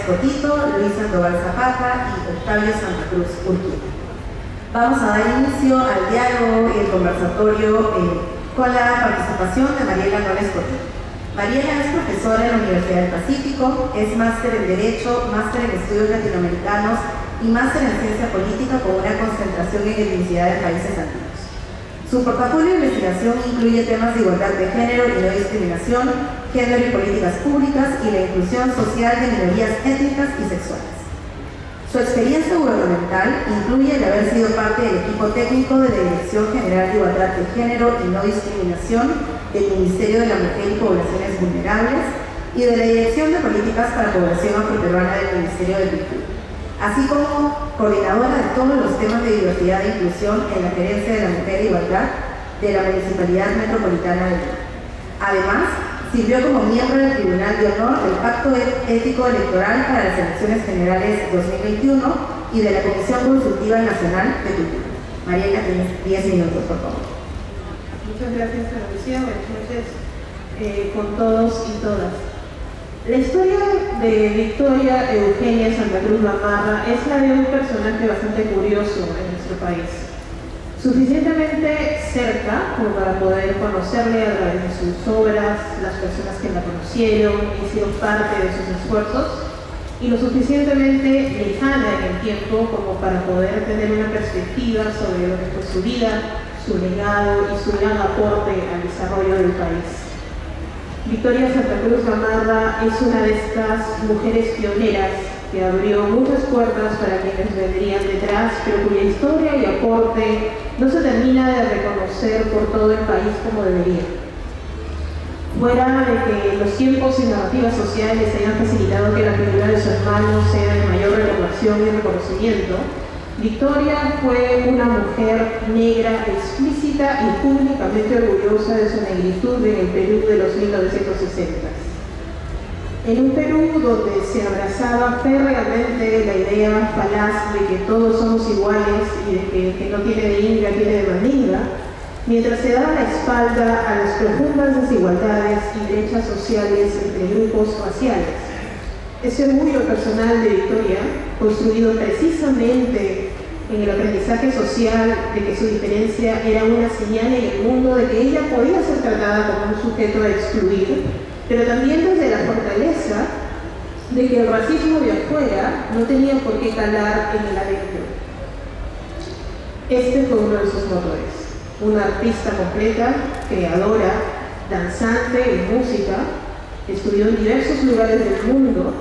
Escotito, Luis Sandoval Zapata y Octavio Santa Cruz Urquía. Vamos a dar inicio al diálogo y el conversatorio con la participación de Mariela Nola Escotito. Mariela es profesora en la Universidad del Pacífico, es máster en Derecho, máster en Estudios Latinoamericanos y máster en Ciencia Política con una concentración en etnicidad de países andinos. Su portafolio de investigación incluye temas de igualdad de género y no discriminación, género y políticas públicas y la inclusión social de minorías étnicas y sexuales. Su experiencia gubernamental incluye el haber sido parte del equipo técnico de la Dirección General de Igualdad de Género y No Discriminación del Ministerio de la Mujer y Poblaciones Vulnerables y de la Dirección de Políticas para Población Afroperuana del Ministerio de Cultura, así como coordinadora de todos los temas de diversidad e inclusión en la Gerencia de la Mujer e Igualdad de la Municipalidad Metropolitana de Lima. Además, sirvió como miembro del Tribunal de Honor del Pacto Ético Electoral para las Elecciones Generales 2021 y de la Comisión Consultiva Nacional de Cultura. Mariela, tienes 10 minutos, por favor. Muchas gracias, Lucía. Buenas noches con todos y todas. La historia de Victoria Eugenia Santa Cruz Gamarra es la de un personaje bastante curioso en nuestro país. Suficientemente cerca como para poder conocerle a través de sus obras, las personas que la conocieron, hicieron parte de sus esfuerzos, y lo suficientemente lejana en el tiempo como para poder tener una perspectiva sobre lo que fue su vida, su legado y su gran aporte al desarrollo del país. Victoria Santa Cruz Gamarra es una de estas mujeres pioneras que abrió muchas puertas para quienes vendrían detrás, pero cuya historia y aporte no se termina de reconocer por todo el país como debería. Fuera de que los tiempos y narrativas sociales hayan facilitado que la figura de su hermano sea de mayor renovación y reconocimiento, Victoria fue una mujer negra explícita y públicamente orgullosa de su negritud en el Perú de los 1960. En un Perú donde se abrazaba férreamente la idea falaz de que todos somos iguales y de que el que no tiene de inga tiene de mandinga, mientras se daba la espalda a las profundas desigualdades y brechas sociales entre grupos raciales. Ese orgullo personal de Victoria, construido precisamente en el aprendizaje social de que su diferencia era una señal en el mundo de que ella podía ser tratada como un sujeto a excluir, pero también desde la fortaleza de que el racismo de afuera no tenía por qué calar en el adentro. Este fue uno de sus motores. Una artista completa, creadora, danzante y música, estudió en diversos lugares del mundo,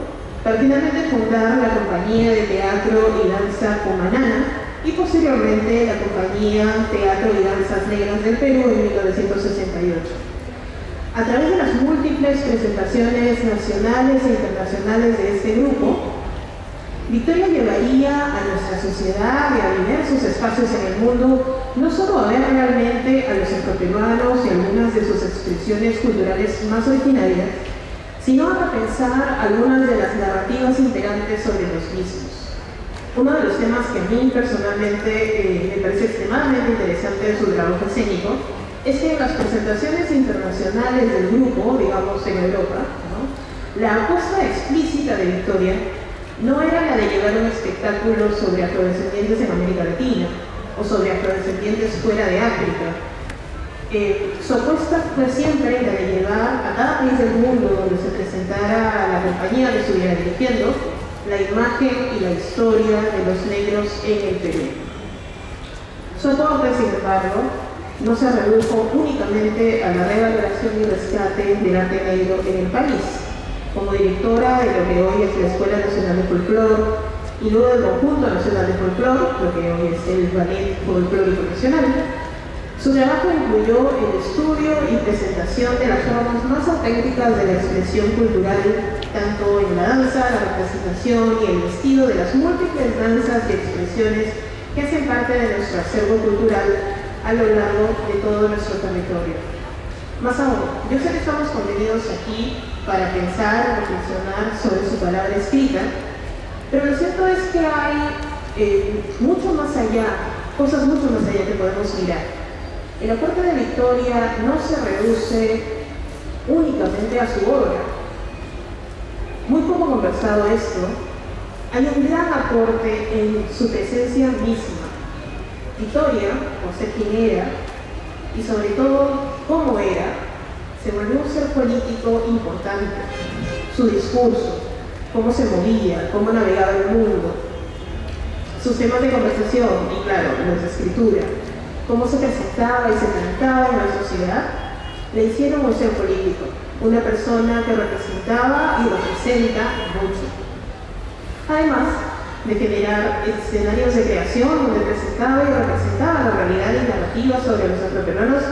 para finalmente fundar la compañía de teatro y danza Cumanana y posteriormente la compañía Teatro y Danzas Negras del Perú en 1968. A través de las múltiples presentaciones nacionales e internacionales de este grupo, Victoria llevaría a nuestra sociedad y a diversos espacios en el mundo no solo a ver realmente a los afroperuanos y algunas de sus expresiones culturales más originarias, sino a pensar algunas de las narrativas imperantes sobre los mismos. Uno de los temas que a mí personalmente me parece extremadamente interesante en su trabajo escénico es que en las presentaciones internacionales del grupo, digamos en Europa, la apuesta explícita de Victoria no era la de llevar un espectáculo sobre afrodescendientes en América Latina o sobre afrodescendientes fuera de África. Su apuesta fue siempre la de llevar a cada país del mundo donde se presentara la compañía que estuviera dirigiendo la imagen y la historia de los negros en el Perú. Su aporte, sin embargo, no se redujo únicamente a la revaloración y rescate del arte negro en el país. Como directora de lo que hoy es la Escuela Nacional de Folclore y luego del Conjunto Nacional de Folclore, lo que hoy es el Ballet Folclórico Nacional, su trabajo incluyó el estudio y presentación de las formas más auténticas de la expresión cultural, tanto en la danza, la representación y el vestido de las múltiples danzas y expresiones que hacen parte de nuestro acervo cultural a lo largo de todo nuestro territorio. Más aún, yo sé que estamos convenidos aquí para pensar, reflexionar sobre su palabra escrita, pero lo cierto es que hay mucho más allá, cosas mucho más allá que podemos mirar. El aporte de Victoria no se reduce únicamente a su obra. Muy poco conversado esto, hay un gran aporte en su presencia misma. Victoria, por ser quien era, y sobre todo cómo era, se volvió un ser político importante. Su discurso, cómo se movía, cómo navegaba el mundo, sus temas de conversación y, claro, los de escritura, cómo se presentaba y se plantaba en la sociedad, le hicieron un ser político, una persona que representaba y representa mucho. Además de generar escenarios de creación donde presentaba y representaba la realidad y narrativa sobre los afroperuanos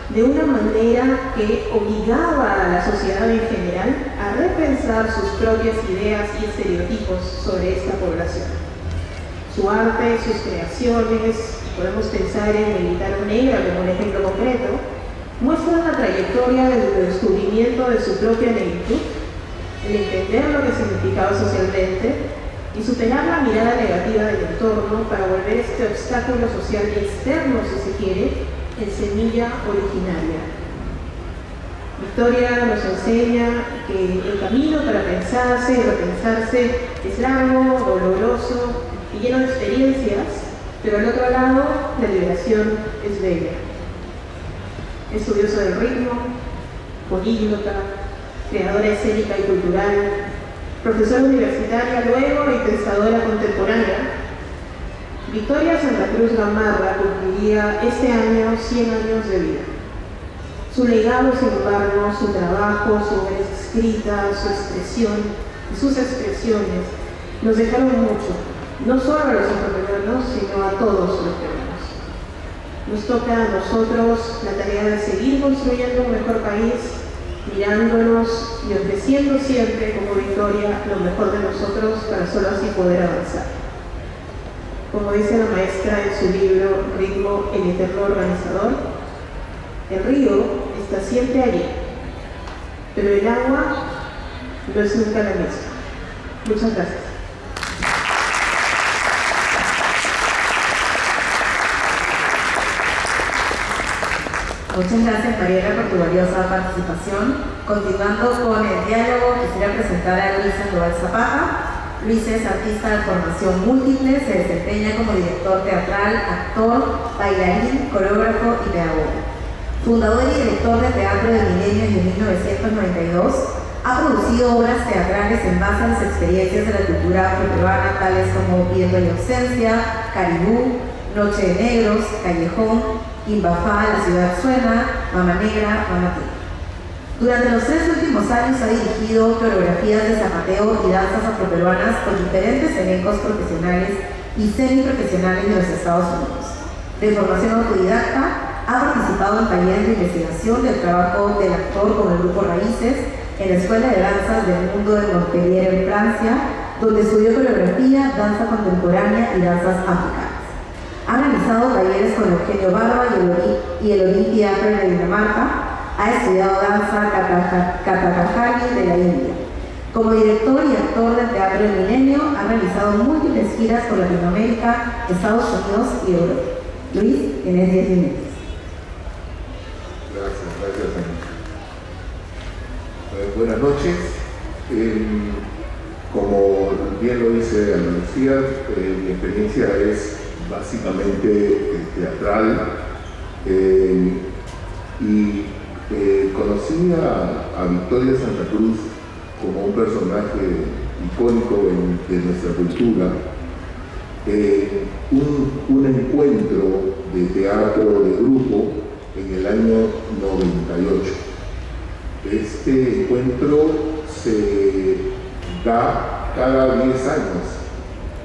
de una manera que obligaba a la sociedad en general a repensar sus propias ideas y estereotipos sobre esta población. Su arte, sus creaciones, podemos pensar en el Gitano Negra como un ejemplo concreto, muestran la trayectoria del descubrimiento de su propia negritud, el entender lo que significaba socialmente y superar la mirada negativa del entorno para volver este obstáculo social y externo, si se quiere, en semilla originaria. Victoria nos enseña que el camino para pensarse y repensarse es largo, doloroso y lleno de experiencias, pero al otro lado la liberación es bella. Estudiosa del ritmo, políglota, creadora escénica y cultural, profesora universitaria luego y pensadora contemporánea, Victoria Santa Cruz Gamarra cumpliría este año 100 años de vida. Su legado, sin embargo, su trabajo, su obra escrita, su expresión y sus expresiones nos dejaron mucho, no solo a los afroperuanos, sino a todos los peruanos. Nos toca a nosotros la tarea de seguir construyendo un mejor país, mirándonos y ofreciendo siempre como Victoria lo mejor de nosotros para solo así poder avanzar. Como dice la maestra en su libro Ritmo, el eterno organizador, el río está siempre allí, pero el agua no es nunca la misma. Muchas gracias. Muchas gracias, Mariela, por tu valiosa participación. Continuando con el diálogo, quisiera presentar a Luis Sandoval Zapata. Luis es artista de formación múltiple, se desempeña como director teatral, actor, bailarín, coreógrafo y pedagogo. Fundador y director de Teatro del Milenio desde 1992, ha producido obras teatrales en base a las experiencias de la cultura afroperuana, tales como Viendo la Ausencia, Caribú, Noche de Negros, Callejón, Imbafá, La Ciudad Suena, Mama Negra, Mama Tina. Durante los 3 últimos años ha dirigido coreografías de zapateo y danzas afroperuanas con diferentes elencos profesionales y semiprofesionales de los Estados Unidos. De formación autodidacta, ha participado en talleres de investigación del trabajo del actor con el grupo Raíces en la Escuela de Danzas del Mundo de Montpellier en Francia, donde estudió coreografía, danza contemporánea y danzas africanas. Ha realizado talleres con Eugenio Barba y el Olim Theatre de Dinamarca. Ha estudiado danza Kathakali de la India. Como director y actor del Teatro del Milenio, ha realizado múltiples giras por Latinoamérica, Estados Unidos y Europa. Luis, tienes 10 minutos. Gracias, Ana. Buenas noches. Como bien lo dice Ana Lucía, mi experiencia es básicamente teatral y conocí a Victoria Santa Cruz como un personaje icónico de nuestra cultura, un encuentro de teatro de grupo en el año 98. Este encuentro se da cada 10 años,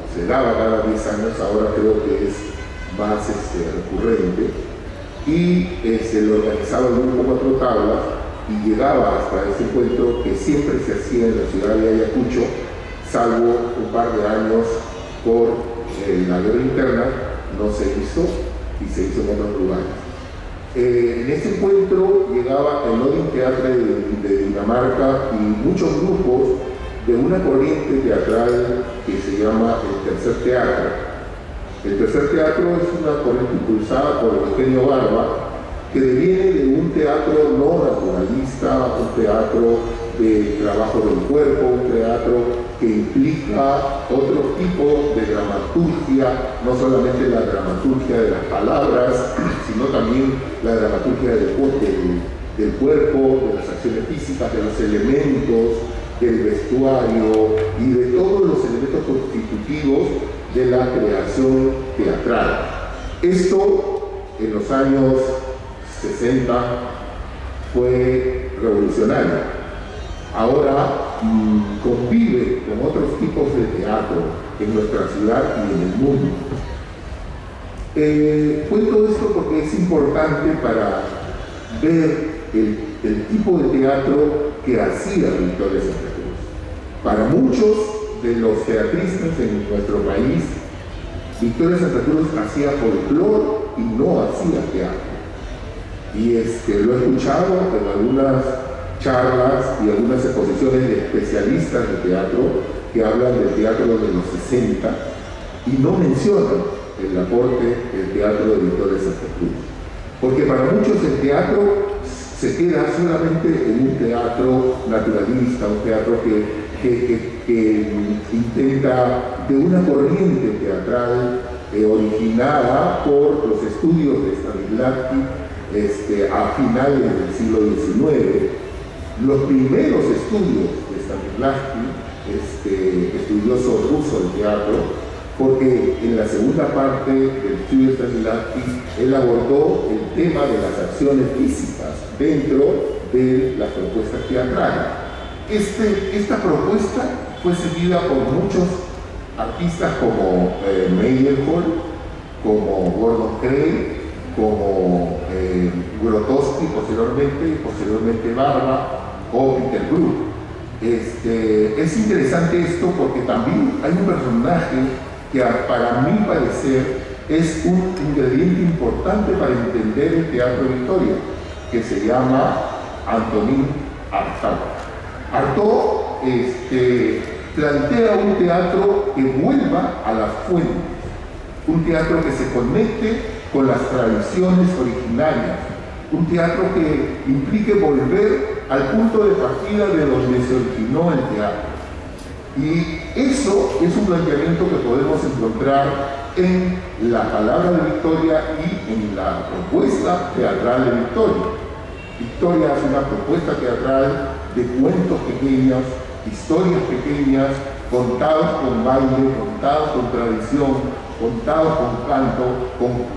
o se daba cada 10 años, ahora creo que es más recurrente, y se lo organizaba el grupo Cuatro Tablas y llegaba hasta ese encuentro que siempre se hacía en la ciudad de Ayacucho, salvo un par de años por la guerra interna, no se hizo y se hizo en otros lugares. En ese encuentro llegaba el Olim Theatre de Dinamarca y muchos grupos de una corriente teatral que se llama el Tercer Teatro. El Tercer Teatro es una corriente impulsada por Eugenio Barba, que deviene de un teatro no naturalista, un teatro de trabajo del cuerpo, un teatro que implica otro tipo de dramaturgia, no solamente la dramaturgia de las palabras, sino también la dramaturgia del cuerpo, de las acciones físicas, de los elementos, del vestuario y de todos los elementos constitutivos de la creación teatral. Esto en los años 60 fue revolucionario. Ahora convive con otros tipos de teatro en nuestra ciudad y en el mundo. Cuento esto porque es importante para ver el tipo de teatro que hacía Victoria Santa Cruz. Para muchos de los teatristas en nuestro país, Victoria Santa Cruz hacía folclore y no hacía teatro. Y lo he escuchado en algunas charlas y algunas exposiciones de especialistas de teatro que hablan del teatro de los 60 y no mencionan el aporte del teatro de Victoria Santa Cruz. Porque para muchos el teatro se queda solamente en un teatro naturalista, un teatro que intenta de una corriente teatral originada por los estudios de Stanislavski a finales del siglo XIX. Los primeros estudios de Stanislavski, estudioso ruso del teatro, porque en la segunda parte del estudio de Stanislavski él abordó el tema de las acciones físicas dentro de las propuestas teatrales. Esta propuesta fue seguida por muchos artistas como Meyerhold, como Gordon Craig, como Grotowski posteriormente Barba o Peter Brook. Es interesante esto porque también hay un personaje que para mi parecer es un ingrediente importante para entender el teatro de Victoria, que se llama Antonín Artaud. Artaud plantea un teatro que vuelva a las fuentes, un teatro que se conecte con las tradiciones originarias, un teatro que implique volver al punto de partida de donde se originó el teatro. Y eso es un planteamiento que podemos encontrar en la palabra de Victoria y en la propuesta teatral de Victoria. Victoria hace una propuesta teatral de cuentos pequeños, historias pequeñas, contados con baile, contados con tradición, contados con canto,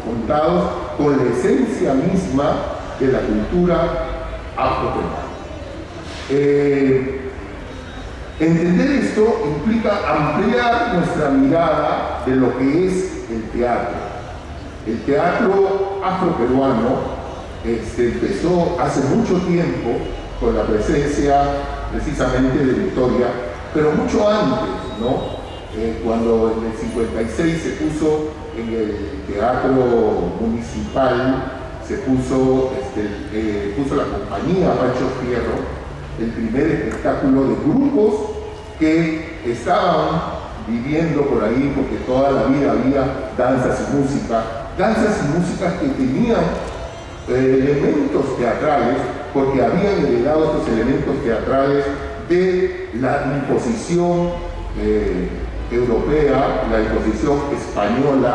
contados con la esencia misma de la cultura afroperuana. Entender esto implica ampliar nuestra mirada de lo que es el teatro. El teatro afroperuano empezó hace mucho tiempo con la presencia precisamente de Victoria, pero mucho antes, ¿no? Cuando en el 56 se puso en el Teatro Municipal, se puso la compañía Pancho Fierro, el primer espectáculo de grupos que estaban viviendo por ahí, porque toda la vida había danzas y músicas que tenían elementos teatrales, porque habían heredado estos elementos teatrales de la imposición europea, la imposición española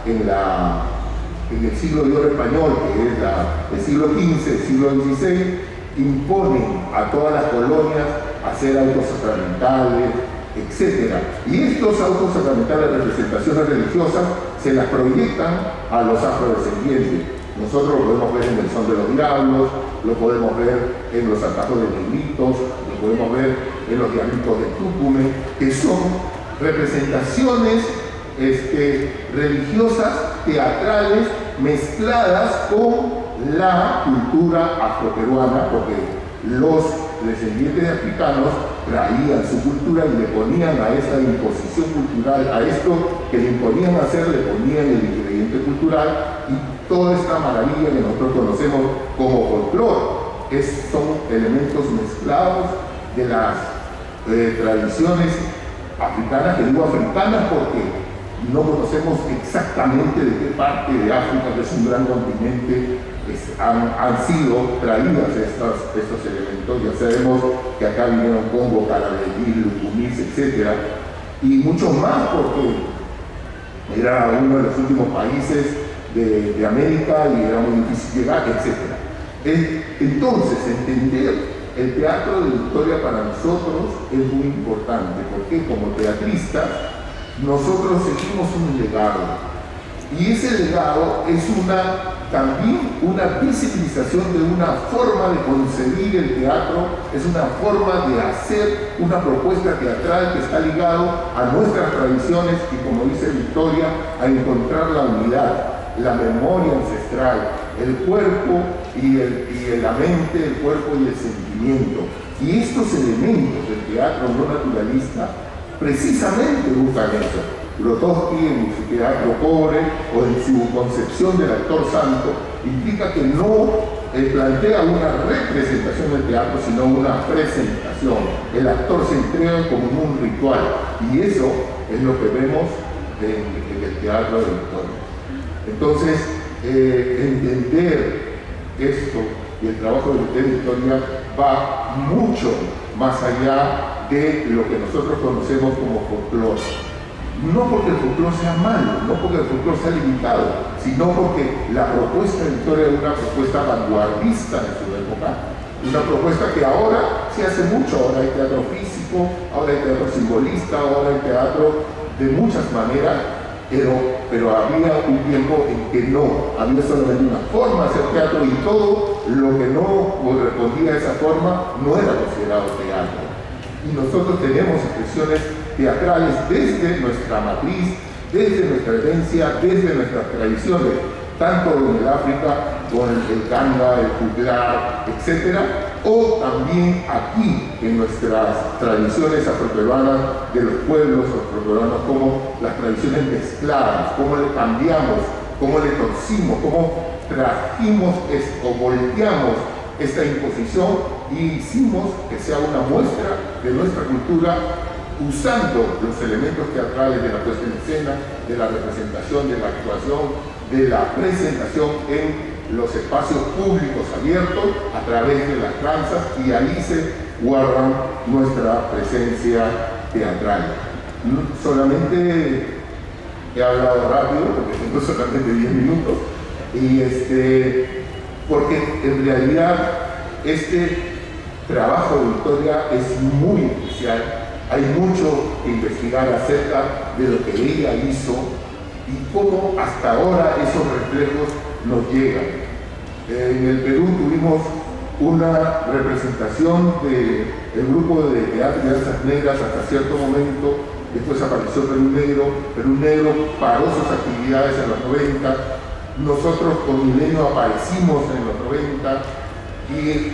en el siglo de oro español, que es el siglo XV, el siglo XVI, imponen a todas las colonias hacer autos sacramentales, etc. Y estos autos sacramentales, representaciones religiosas, se las proyectan a los afrodescendientes. Nosotros lo podemos ver en El Son de los Diablos, lo podemos ver en Los Atajos de Negritos, lo podemos ver en Los Diablitos de Tucumán, que son representaciones religiosas, teatrales, mezcladas con la cultura afroperuana, porque los descendientes de africanos traían su cultura y le ponían a esa imposición cultural, a esto que le imponían hacer, le ponían el ingrediente cultural y toda esta maravilla que nosotros conocemos como folclore. Son elementos mezclados de las tradiciones africanas, que digo africanas porque no conocemos exactamente de qué parte de África, que es un gran continente, han sido traídas estos elementos. Ya sabemos que acá vinieron Congo, Carabalí, Lucumís, etc. Y muchos más, porque era uno de los últimos países de América y era muy difícil llegar, etc. Entonces, entender el teatro de Victoria para nosotros es muy importante, porque como teatristas nosotros seguimos un legado, y ese legado es también una visibilización de una forma de concebir el teatro, es una forma de hacer una propuesta teatral que está ligado a nuestras tradiciones y, como dice Victoria, a encontrar la unidad, la memoria ancestral, el cuerpo y la mente, el cuerpo y el sentimiento. Y estos elementos del teatro no naturalista precisamente buscan eso. Grotowski, en su teatro pobre o en su concepción del actor santo, implica que no plantea una representación del teatro, sino una presentación. El actor se entrega como en un ritual, y eso es lo que vemos en el teatro de Victoria. Entonces, entender esto y el trabajo de Victoria va mucho más allá de lo que nosotros conocemos como folclore. No porque el folclore sea malo, no porque el folclore sea limitado, sino porque la propuesta de Victoria es una propuesta vanguardista en su época, una propuesta que ahora se hace mucho. Ahora hay teatro físico, ahora hay teatro simbolista, ahora hay teatro de muchas maneras, pero había un tiempo en que no, había solamente una forma de hacer teatro, y todo lo que no correspondía a esa forma no era considerado teatro. Y nosotros tenemos expresiones teatrales desde nuestra matriz, desde nuestra herencia, desde nuestras tradiciones, tanto en el África, con el Kanga, el juglar, etc., o también aquí en nuestras tradiciones afroperuanas de los pueblos afroperuanos, como las tradiciones mezcladas, cómo le cambiamos, cómo le torcimos, cómo trajimos o volteamos esta imposición y hicimos que sea una muestra de nuestra cultura, usando los elementos teatrales de la puesta en escena, de la representación, de la actuación, de la presentación en los espacios públicos abiertos a través de las danzas, y ahí se guarda nuestra presencia teatral. Solamente he hablado rápido, porque tengo solamente 10 minutos, porque en realidad este trabajo de Victoria es muy especial. Hay mucho que investigar acerca de lo que ella hizo y cómo hasta ahora esos reflejos nos llegan. En el Perú tuvimos una representación del grupo de teatro de danzas negras hasta cierto momento. Después apareció Perú Negro paró sus actividades en los 90, nosotros con Milenio aparecimos en los 90 y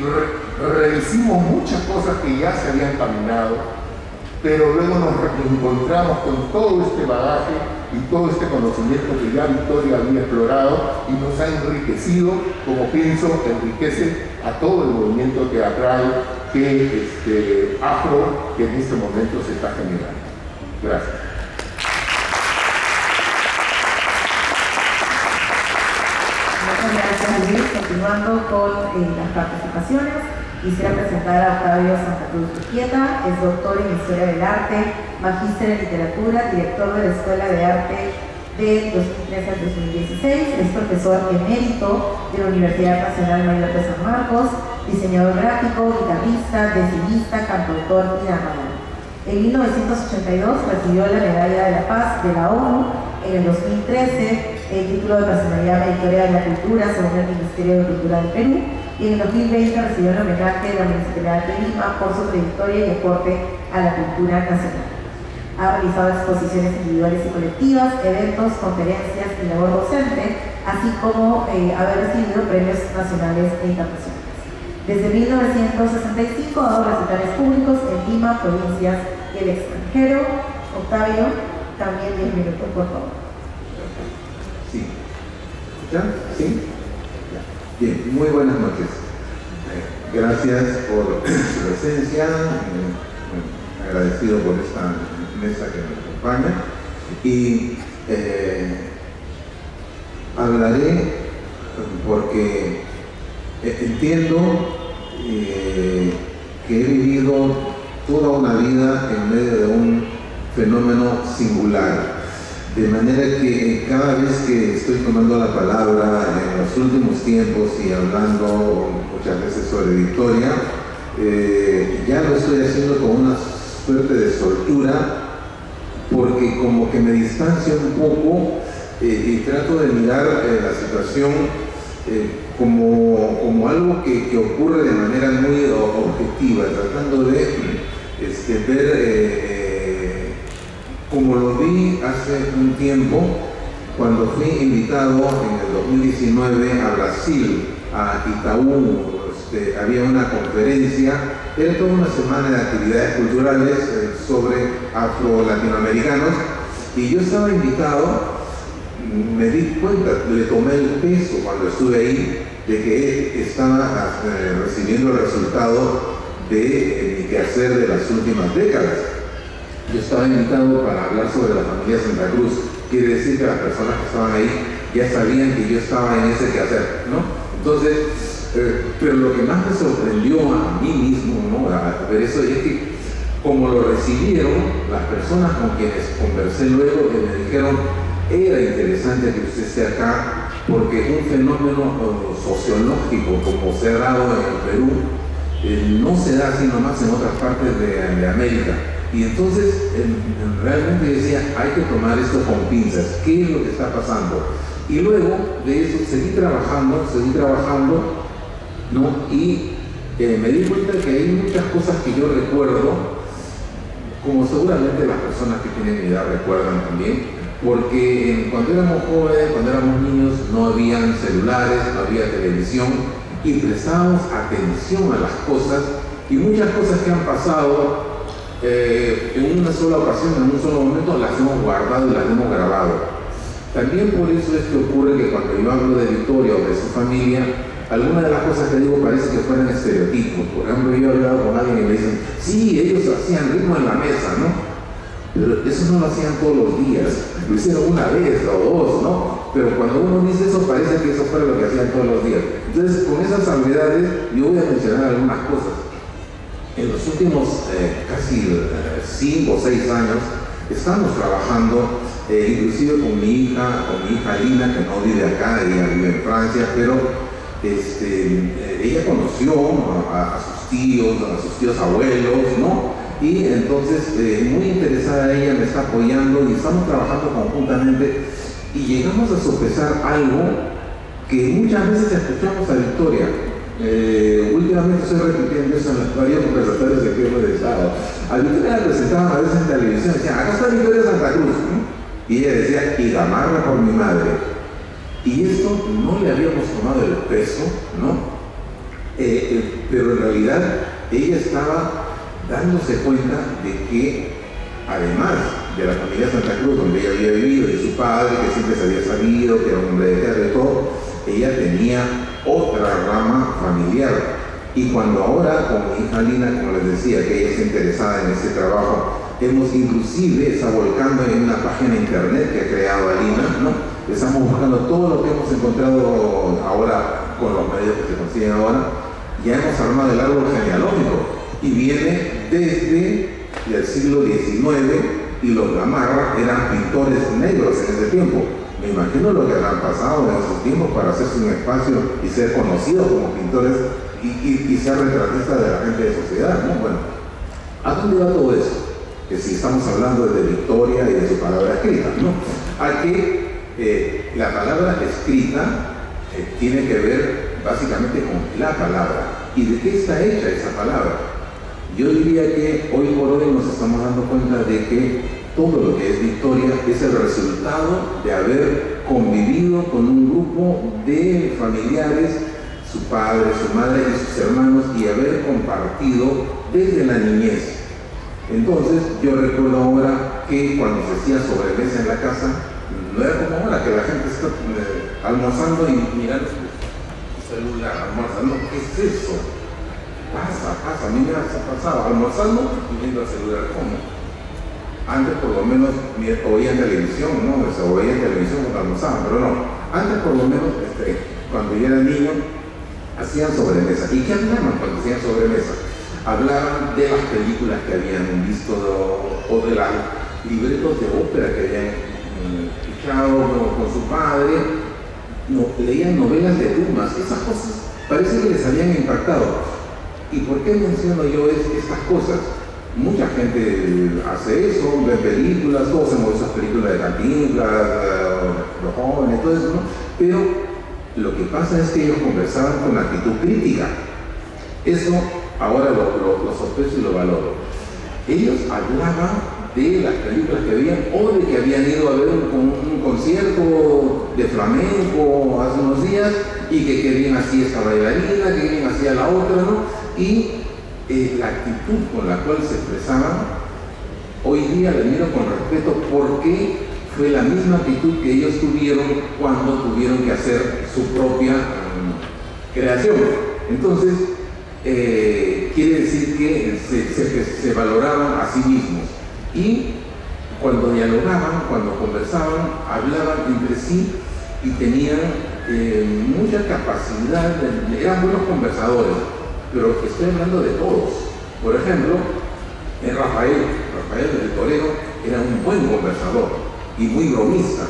rehicimos muchas cosas que ya se habían caminado, pero luego nos encontramos con todo este bagaje y todo este conocimiento que ya Victoria había explorado y nos ha enriquecido, como pienso enriquece a todo el movimiento teatral afro que en este momento se está generando. Gracias. Muchas gracias, Luis. Continuando con las participaciones, quisiera presentar a Octavio Santa Cruz Urquieta. Es doctor en Historia del Arte, magíster en Literatura, director de la Escuela de Arte de 2013 al 2016, es profesor emérito de la Universidad Nacional Mayor de San Marcos, diseñador gráfico, guitarrista, decimista, cantautor y narrador. En 1982 recibió la Medalla de la Paz de la ONU. En el 2013 el título de Personalidad Meritoria de la Cultura según el Ministerio de Cultura del Perú, y en el 2020 recibió el homenaje de la Municipalidad de Lima por su trayectoria y aporte a la cultura nacional. Ha realizado exposiciones individuales y colectivas, eventos, conferencias y labor docente, así como haber recibido premios nacionales e internacionales. Desde 1965 ha dado recitales públicos en Lima, provincias y el extranjero. Octavio, también 10 minutos, por favor. Sí. ¿Escuchan? ¿Sí? Bien, muy buenas noches. Gracias por su presencia, agradecido por esta mesa que me acompaña, y hablaré porque Entiendo que he vivido toda una vida en medio de un fenómeno singular, de manera que cada vez que estoy tomando la palabra en los últimos tiempos y hablando muchas veces sobre Victoria, ya lo estoy haciendo con una suerte de soltura, porque como que me distancio un poco y trato de mirar la situación como algo que ocurre de manera muy objetiva, tratando de ver como lo vi hace un tiempo cuando fui invitado en el 2019 a Brasil, a Itaú. Había una conferencia, era toda una semana de actividades culturales sobre afro-latinoamericanos, y yo estaba invitado. Me di cuenta, le tomé el peso cuando estuve ahí, de que estaba recibiendo el resultado de mi quehacer de las últimas décadas. Yo estaba invitado para hablar sobre la familia Santa Cruz. Quiere decir que las personas que estaban ahí ya sabían que yo estaba en ese quehacer, ¿no? Entonces, pero lo que más me sorprendió a mí mismo, ¿no?, a ver eso, es que como lo recibieron las personas con quienes conversé luego, que me dijeron: era interesante que usted esté acá, porque un fenómeno sociológico como se ha dado en el Perú no se da así nomás en otras partes de América. Y entonces realmente decía, hay que tomar esto con pinzas, ¿qué es lo que está pasando? Y luego de eso seguí trabajando, ¿no? Y me di cuenta que hay muchas cosas que yo recuerdo, como seguramente las personas que tienen mi edad recuerdan también, porque cuando éramos jóvenes, cuando éramos niños, no habían celulares, no había televisión, y prestábamos atención a las cosas, y muchas cosas que han pasado en una sola ocasión, en un solo momento, las hemos guardado y las hemos grabado. También por eso es que ocurre que cuando yo hablo de Victoria o de su familia, algunas de las cosas que digo parece que fueran estereotipos. Por ejemplo, yo he hablado con alguien y me dicen: sí, ellos hacían ritmo en la mesa, ¿no? Pero eso no lo hacían todos los días, lo hicieron una vez o dos, ¿no? Pero cuando uno dice eso, parece que eso fuera lo que hacían todos los días. Entonces, con esas salvedades, yo voy a mencionar algunas cosas. En los últimos casi 5 o 6 años, estamos trabajando, inclusive con mi hija Lina, que no vive acá, ella vive en Francia, pero ella conoció a sus tíos abuelos, ¿no? Y entonces, muy interesada ella, me está apoyando y estamos trabajando conjuntamente, y llegamos a sopesar algo que muchas veces escuchamos a Victoria. Últimamente estoy repitiendo eso en los varios conversatorios de que hemos estado. A Victoria la presentaban a veces en televisión, decían: acá está Victoria Santa Cruz, ¿no? Y ella decía: y Gamarra por mi madre. Y esto no le habíamos tomado el peso, ¿no? Pero en realidad ella estaba dándose cuenta de que, además de la familia Santa Cruz, donde ella había vivido, y su padre, que siempre se había sabido, que era un hombre de teatro y todo, ella tenía otra rama familiar. Y cuando ahora, con mi hija Lina, como les decía, que ella está interesada en ese trabajo, hemos inclusive, está volcando en una página de internet que ha creado Lina, ¿no? Estamos buscando todo lo que hemos encontrado ahora con los medios que se consiguen ahora. Ya hemos armado el árbol genealógico, y viene desde el siglo XIX, y los Gamarra eran pintores negros en ese tiempo. Me imagino lo que habrán pasado en esos tiempos para hacerse un espacio y ser conocidos como pintores y ser retratistas de la gente de sociedad, ¿no? Bueno, ¿a dónde va todo eso? Que si estamos hablando de Victoria y de su palabra escrita, ¿no? A que la palabra escrita tiene que ver básicamente con la palabra. ¿Y de qué está hecha esa palabra? Yo diría que hoy por hoy nos estamos dando cuenta de que todo lo que es Victoria es el resultado de haber convivido con un grupo de familiares, su padre, su madre y sus hermanos, y haber compartido desde la niñez. Entonces, yo recuerdo ahora que cuando se hacía sobremesa en la casa, no era como ahora, que la gente está almorzando y mirando su celular, almorzando. ¿Qué es eso? Pasa, a mí me ha pasado, almorzando y viendo el celular. ¿Cómo? Antes por lo menos oían televisión, ¿no? Se oían televisión cuando almorzaban, pero no. Antes por lo menos, cuando yo era niño, hacían sobremesa. ¿Y qué hablaban cuando hacían sobremesa? Hablaban de las películas que habían visto o de los libretos de ópera que habían escuchado con su padre. No, leían novelas de Dumas. Esas cosas parece que les habían impactado. ¿Y por qué menciono yo estas cosas? Mucha gente hace eso, ve películas, todos hemos visto esas películas de Cantinflas, Los Jóvenes, todo eso, ¿no? Pero lo que pasa es que ellos conversaban con actitud crítica. Eso ahora lo sospecho y lo valoro. Ellos hablaban de las películas que veían o de que habían ido a ver un concierto de flamenco hace unos días y que qué bien hacía esta bailarina, qué bien hacía la otra, ¿no? Y la actitud con la cual se expresaban, hoy día la miro con respeto porque fue la misma actitud que ellos tuvieron cuando tuvieron que hacer su propia creación. Entonces, quiere decir que se valoraban a sí mismos. Y cuando dialogaban, cuando conversaban, hablaban entre sí y tenían mucha capacidad, eran buenos conversadores, pero estoy hablando de todos. Por ejemplo, Rafael del Torero era un buen conversador y muy bromista.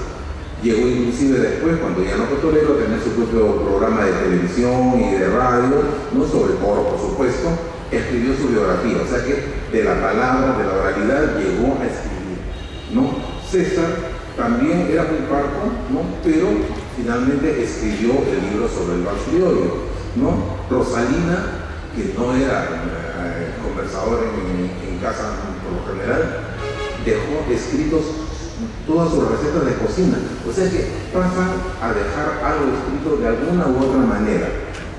Llegó inclusive después, cuando ya no fue torero, a tener su propio programa de televisión y de radio, no sobre todo, por supuesto. Escribió su biografía, o sea que de la palabra, de la oralidad, llegó a escribir, ¿no? César también era muy parco, ¿no? Pero finalmente escribió el libro sobre el vals criollo, ¿no? Rosalina, que no era conversador en casa por lo general, dejó escritos todas sus recetas de cocina, o sea que pasan a dejar algo escrito de alguna u otra manera.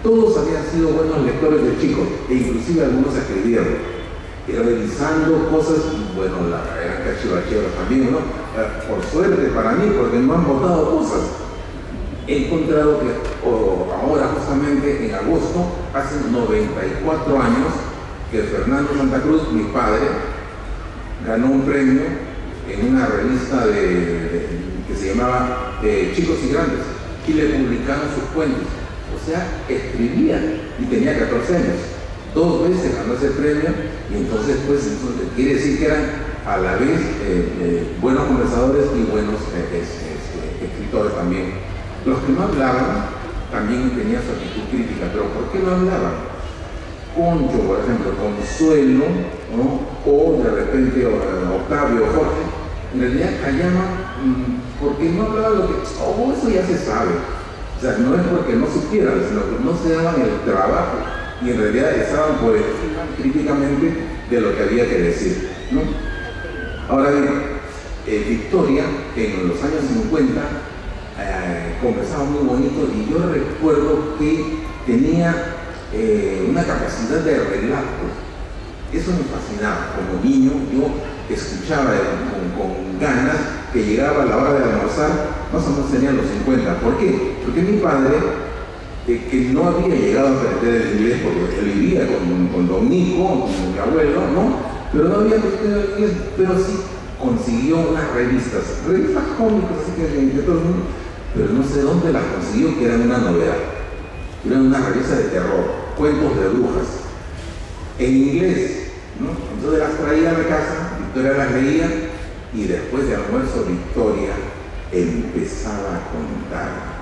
Todos habían sido buenos lectores de chicos, e inclusive algunos escribieron, revisando cosas, y bueno, eran cachivacheros también, ¿no? Por suerte para mí, porque no han votado cosas. He encontrado que ahora justamente en agosto, hace 94 años, que Fernando Santa Cruz, mi padre, ganó un premio en una revista que se llamaba Chicos y Grandes, y le publicaron sus cuentos. O sea, escribía y tenía 14 años. 2 veces ganó ese premio y entonces quiere decir que eran a la vez buenos conversadores y buenos escritores también. Los que no hablaban también tenían su actitud crítica, pero ¿por qué no hablaban? Concho, por ejemplo, Consuelo, ¿no? O de repente Octavio, Jorge, en realidad callaban porque no hablaban lo que, eso ya se sabe. O sea, no es porque no supieran, sino que no se daban el trabajo y en realidad estaban por encima críticamente de lo que había que decir, ¿no? Ahora bien, Victoria en los años 50 conversaba muy bonito y yo recuerdo que tenía una capacidad de relato. Eso me fascinaba. Como niño yo escuchaba con ganas que llegaba a la hora de almorzar, más o menos tenía los 50. ¿Por qué? Porque mi padre, que no había llegado a aprender el inglés porque él vivía con Don Nico, con mi abuelo, ¿no? Pero no había aprendido el inglés, pero sí consiguió unas revistas cómicas, así que de todo el mundo, pero no sé dónde las consiguió, que eran una novedad. Eran una revista de terror, cuentos de brujas, en inglés, ¿no? Entonces las traía a la casa, Victoria las leía y después de almuerzo Victoria empezaba a contar.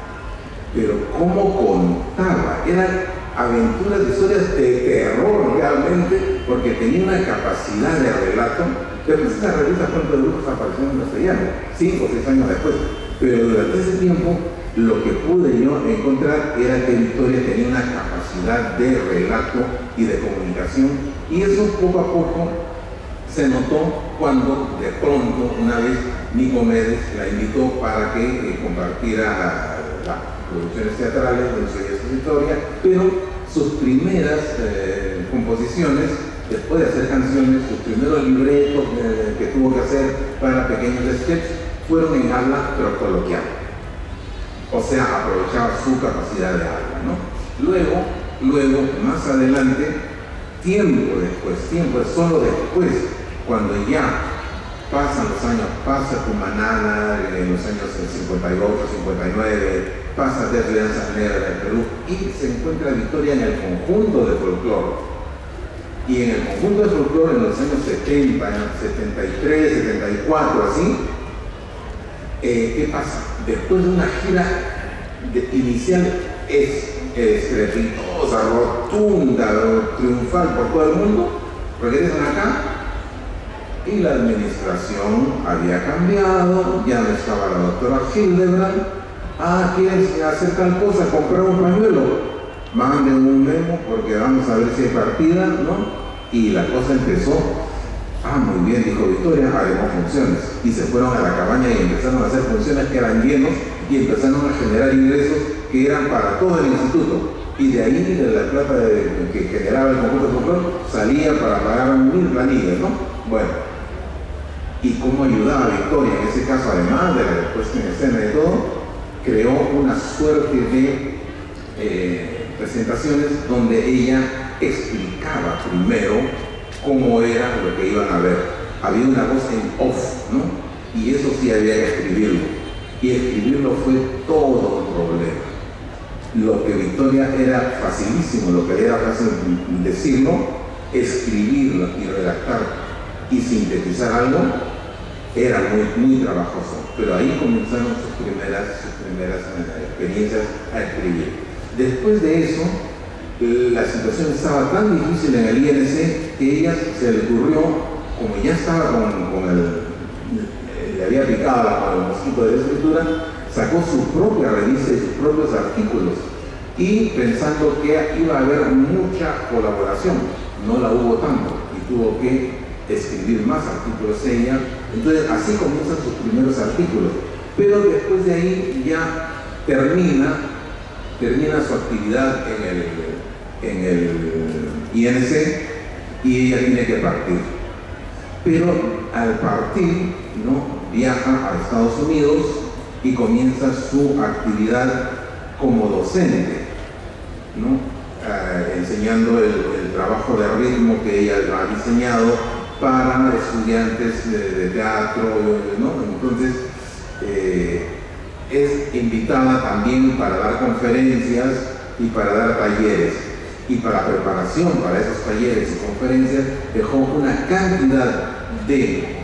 Pero ¿cómo contaba? Eran aventuras, historias de terror realmente, porque tenía una capacidad de relato. Después esa revista Cuentos de Brujas apareció en castellano, 5 o 6 años después. Pero durante ese tiempo lo que pude yo encontrar era que Victoria tenía una capacidad de relato y de comunicación, y eso poco a poco se notó cuando de pronto una vez Nico Méndez la invitó para que compartiera las producciones teatrales de su historia, pero sus primeras composiciones, después de hacer canciones, sus primeros libretos que tuvo que hacer para pequeños sketches fueron en habla pero coloquial. O sea, aprovechaba su capacidad de habla, ¿no? Luego, más adelante, tiempo después, solo después, cuando ya pasan los años, pasa Cumanana en los años 58, 59, pasa Desde Danzas Negras del Perú y se encuentra Victoria en el conjunto de folclore. Y en el conjunto de folclore en los años 70, 73, 74, así, ¿qué pasa? Después de una gira inicial estrepitosa, rotunda, triunfal por todo el mundo, regresan acá y la administración había cambiado, ya no estaba la doctora Hildebrand. ¿Quieren hacer tal cosa? Comprar un pañuelo. Manden un memo porque vamos a ver si hay partida, ¿no? Y la cosa empezó. Muy bien, dijo Victoria, haremos funciones. Y se fueron a la cabaña y empezaron a hacer funciones que eran llenos y empezaron a generar ingresos que eran para todo el instituto. Y de ahí, de la plata que generaba el conjunto de folclore, salía para pagar 1000 planillas, ¿no? Bueno, ¿y cómo ayudaba a Victoria? En ese caso, además de la puesta en escena y todo, creó una suerte de presentaciones donde ella explicaba primero cómo era lo que iban a ver. Había una voz en off, ¿no? Y eso sí había que escribirlo. Y escribirlo fue todo un problema. Lo que Victoria era facilísimo, lo que era fácil decirlo, escribirlo y redactar y sintetizar algo era muy trabajoso. Pero ahí comenzaron sus primeras experiencias a escribir. Después de eso, la situación estaba tan difícil en el INC que ella se le ocurrió, como ya estaba le había picado con el mosquito de la escritura, sacó su propia revista y sus propios artículos, y pensando que iba a haber mucha colaboración, no la hubo tanto, y tuvo que escribir más artículos ella. Entonces así comienzan sus primeros artículos, pero después de ahí ya termina su actividad en el INC y ella tiene que partir. Pero al partir, ¿no?, viaja a Estados Unidos y comienza su actividad como docente, ¿no? Enseñando el trabajo de ritmo que ella ha diseñado para estudiantes de teatro, ¿no? Entonces es invitada también para dar conferencias y para dar talleres, y para preparación para esos talleres y conferencias dejó una cantidad de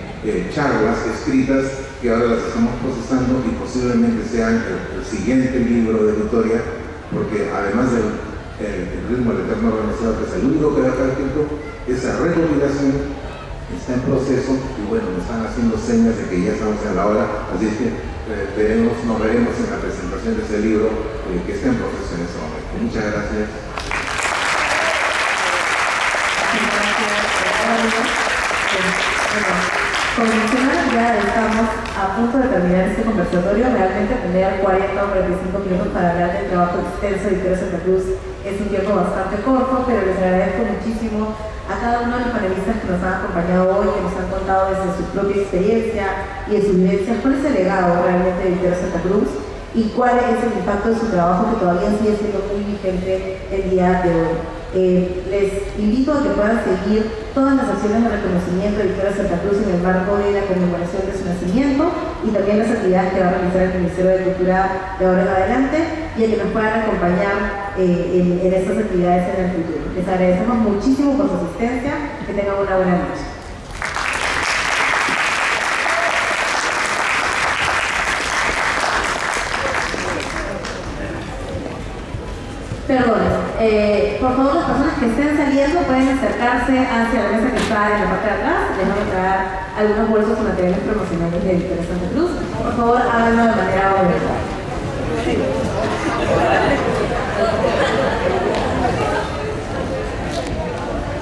charlas escritas que ahora las estamos procesando y posiblemente sean el siguiente libro de Victoria, porque además del ritmo del eterno organizado, que es el único que deja escrito, esa recopilación está en proceso y bueno, me están haciendo señas de que ya estamos en la hora, así es que nos veremos en la presentación de ese libro que está en proceso en este momento. Muchas gracias. Como mencionaba, ya estamos a punto de terminar este conversatorio. Realmente tener 40 o 45 minutos para hablar del trabajo extenso de Victoria Santa Cruz es un tiempo bastante corto, pero les agradezco muchísimo a cada uno de los panelistas que nos han acompañado hoy, que nos han contado desde su propia experiencia y de sus vivencias cuál es el legado realmente de Victoria Santa Cruz y cuál es el impacto de su trabajo que todavía sigue siendo muy vigente el día de hoy. Les invito a que puedan seguir todas las acciones de reconocimiento de Victoria Santa Cruz en el marco de la conmemoración de su nacimiento y también las actividades que va a realizar el Ministerio de Cultura de ahora en adelante, y a que nos puedan acompañar en estas actividades en el futuro. Les agradecemos muchísimo por su asistencia, que tengan una buena noche. Perdón, por favor, las personas que estén saliendo pueden acercarse hacia la mesa que está en la parte de atrás. Les van a traer algunos bolsos con materiales promocionales de Victoria Santa Cruz. Por favor, háganlo de manera obligatoria.